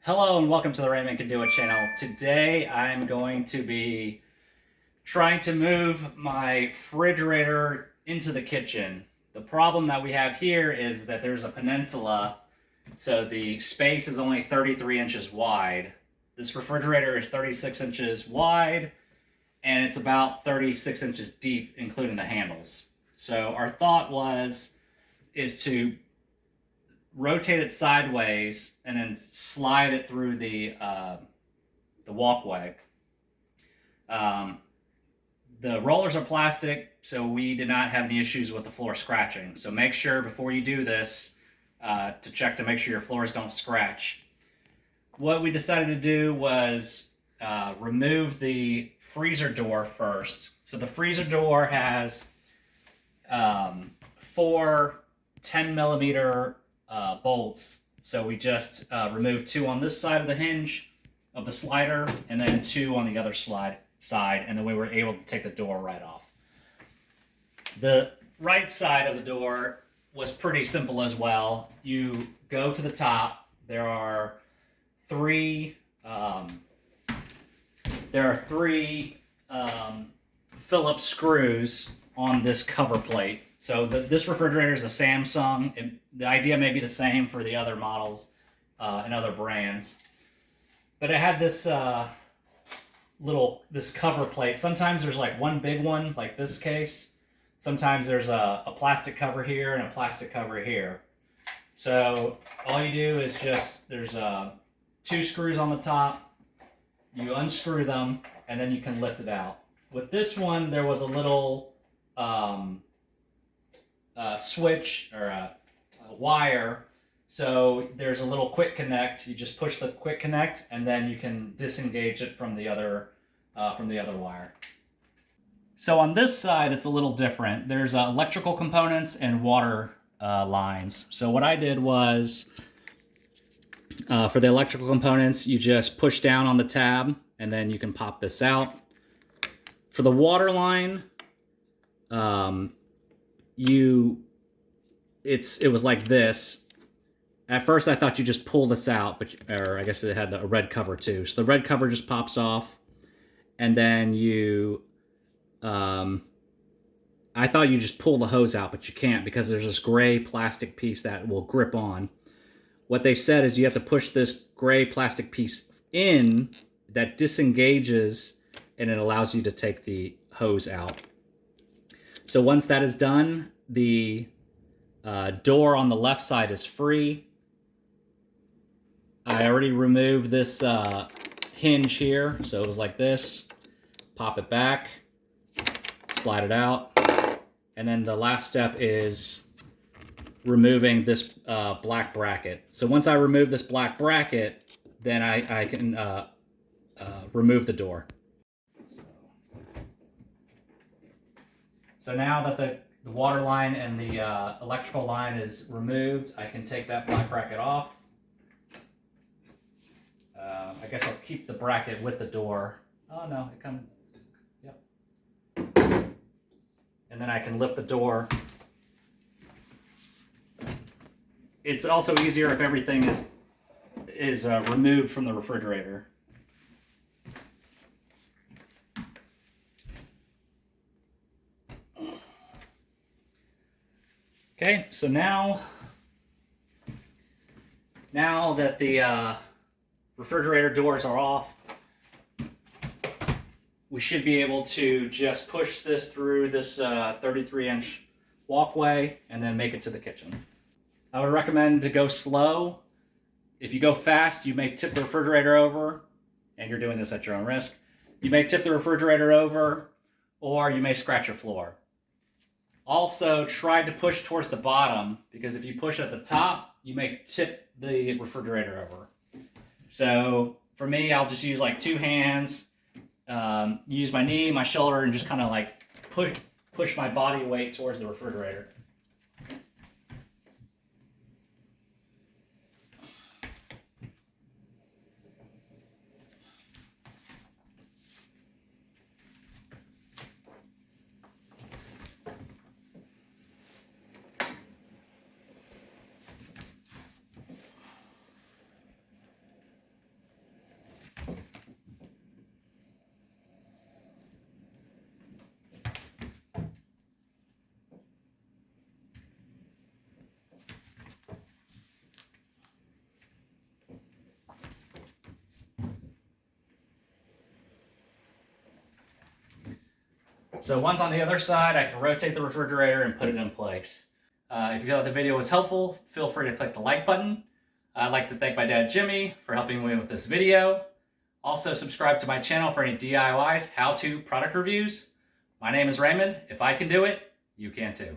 Hello and welcome to the Raymond Can Do It channel. Today I'm going to be trying to move my refrigerator into the kitchen. The problem that we have here is that there's a peninsula, so the space is only 33 inches wide. This refrigerator is 36 inches wide and it's about 36 inches deep, including the handles. So our thought is to rotate it sideways and then slide it through the walkway. The rollers are plastic, so we did not have any issues with the floor scratching. So make sure before you do this to check to make sure your floors don't scratch. What we decided to do was remove the freezer door first. So the freezer door has 4 10mm bolts. So we just removed 2 on this side of the hinge of the slider and then 2 on the other side, and then we were able to take the door right off. The right side of the door was pretty simple as well. You go to the top. There are three Phillips screws on this cover plate. So this refrigerator is a Samsung, and the idea may be the same for the other models and other brands. But it had this this cover plate. Sometimes there's like one big one, like this case. Sometimes there's a plastic cover here and a plastic cover here. So all you do is there's 2 screws on the top. You unscrew them, and then you can lift it out. With this one, there was a little switch or a wire, so there's a little quick connect. You just push the quick connect and then you can disengage it from the other wire. So on this side it's a little different. There's electrical components and water lines. So what I did was for the electrical components, you just push down on the tab and then you can pop this out. For the water line, it was like this. At first I thought you just pull this out, or I guess it had a red cover too. So the red cover just pops off, and then I thought you just pull the hose out, but you can't because there's this gray plastic piece that will grip on. What they said is you have to push this gray plastic piece in that disengages, and it allows you to take the hose out. So once that is done, the door on the left side is free. I already removed this hinge here, so it was like this. Pop it back, slide it out, and then the last step is removing this black bracket. So once I remove this black bracket, then I can remove the door. So now that the water line and the electrical line is removed, I can take that black bracket off. I guess I'll keep the bracket with the door. Oh no, it comes, yep. And then I can lift the door. It's also easier if everything is removed from the refrigerator. Okay, so now that the refrigerator doors are off, we should be able to just push this through this 33-inch walkway and then make it to the kitchen. I would recommend to go slow. If you go fast, you may tip the refrigerator over, and you're doing this at your own risk. You may tip the refrigerator over, or you may scratch your floor. Also, try to push towards the bottom, because if you push at the top, you may tip the refrigerator over. So for me, I'll just use like 2 hands, use my knee, my shoulder, and just kind of like push my body weight towards the refrigerator. So once on the other side, I can rotate the refrigerator and put it in place. If you thought the video was helpful, feel free to click the like button. I'd like to thank my dad Jimmy for helping me with this video. Also subscribe to my channel for any DIYs, how-to, product reviews. My name is Raymond. If I can do it, you can too.